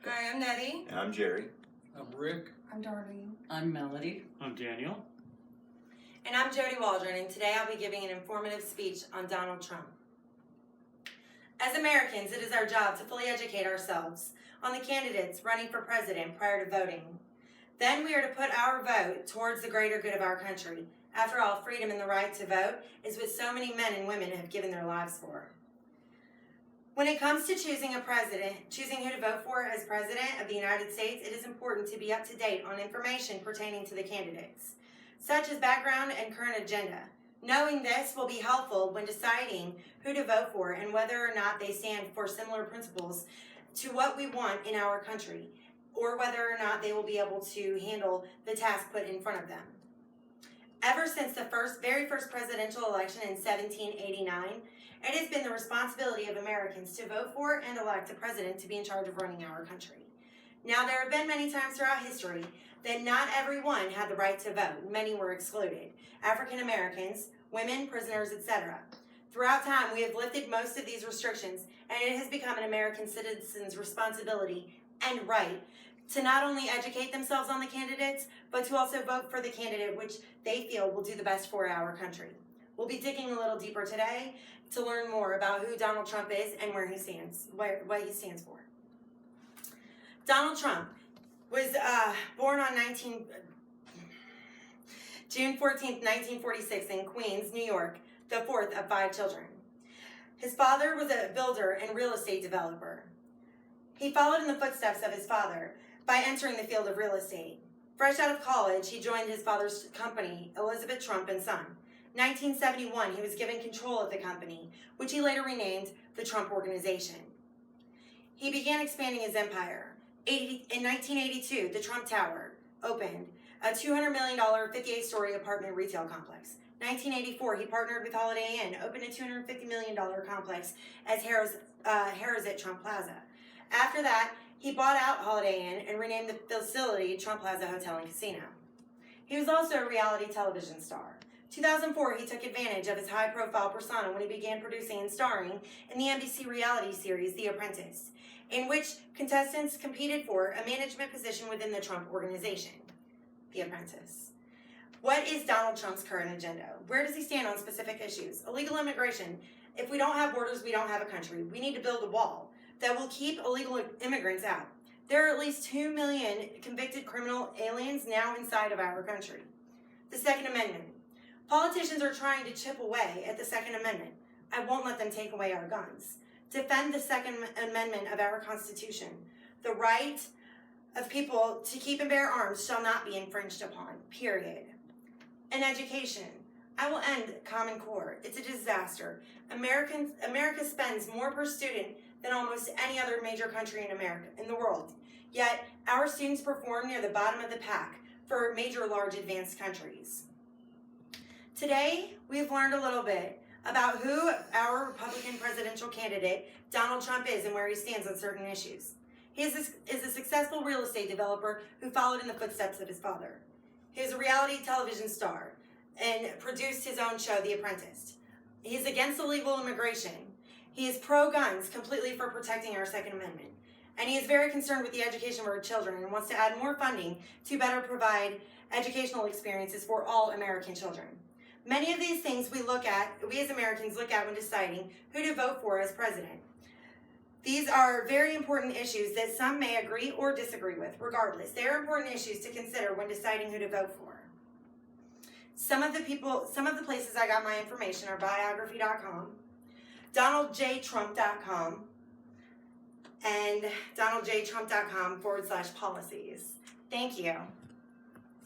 Hi, I'm Nettie. And I'm Jerry. I'm Rick. I'm Darlene. I'm Melody. I'm Daniel. And I'm Jody Waldron, and today I'll be giving an informative speech on Donald Trump. As Americans, it is our job to fully educate ourselves on the candidates running for president prior to voting. Then we are to put our vote towards the greater good of our country. After all, freedom and the right to vote is what so many men and women have given their lives for. When it comes to choosing a president, choosing who to vote for as president of the United States, it is important to be up to date on information pertaining to the candidates, such as background and current agenda. Knowing this will be helpful when deciding who to vote for and whether or not they stand for similar principles to what we want in our country, or whether or not they will be able to handle the task put in front of them. Ever since the very first presidential election in 1789, it has been the responsibility of Americans to vote for and elect a president to be in charge of running our country. Now, there have been many times throughout history that not everyone had the right to vote. Many were excluded. African Americans, women, prisoners, etc. Throughout time, we have lifted most of these restrictions, and it has become an American citizen's responsibility and right to not only educate themselves on the candidates, but to also vote for the candidate which they feel will do the best for our country. We'll be digging a little deeper today to learn more about who Donald Trump is and what he stands for. Donald Trump was born on June 14th, 1946 in Queens, New York, the fourth of 5 children. His father was a builder and real estate developer. He followed in the footsteps of his father by entering the field of real estate. Fresh out of college, he joined his father's company, Elizabeth Trump & Son. 1971, he was given control of the company, which he later renamed the Trump Organization. He began expanding his empire. In 1982, the Trump Tower opened, a $200 million 58-story apartment retail complex. 1984, he partnered with Holiday Inn, opened a $250 million complex as Harrah's at Trump Plaza. After that, he bought out Holiday Inn and renamed the facility Trump Plaza Hotel and Casino. He was also a reality television star. 2004, he took advantage of his high-profile persona when he began producing and starring in the NBC reality series The Apprentice, in which contestants competed for a management position within the Trump Organization. The Apprentice. What is Donald Trump's current agenda? Where does he stand on specific issues? Illegal immigration. If we don't have borders, we don't have a country. We need to build a wall that will keep illegal immigrants out. There are at least 2 million convicted criminal aliens now inside of our country. The Second Amendment. Politicians are trying to chip away at the Second Amendment. I won't let them take away our guns. Defend the Second Amendment of our Constitution. The right of people to keep and bear arms shall not be infringed upon, period. And education. I will end Common Core. It's a disaster. America spends more per student than almost any other major country in the world. Yet, our students perform near the bottom of the pack for major large advanced countries. Today, we've learned a little bit about who our Republican presidential candidate, Donald Trump, is and where he stands on certain issues. He is a successful real estate developer who followed in the footsteps of his father. He is a reality television star and produced his own show, The Apprentice. He is against illegal immigration. He is pro-guns, completely for protecting our Second Amendment. And he is very concerned with the education of our children and wants to add more funding to better provide educational experiences for all American children. Many of these things we as Americans look at when deciding who to vote for as president. These are very important issues that some may agree or disagree with. Regardless, they are important issues to consider when deciding who to vote for. Some of the places I got my information are biography.com, donaldjtrump.com, and donaldjtrump.com/policies. Thank you.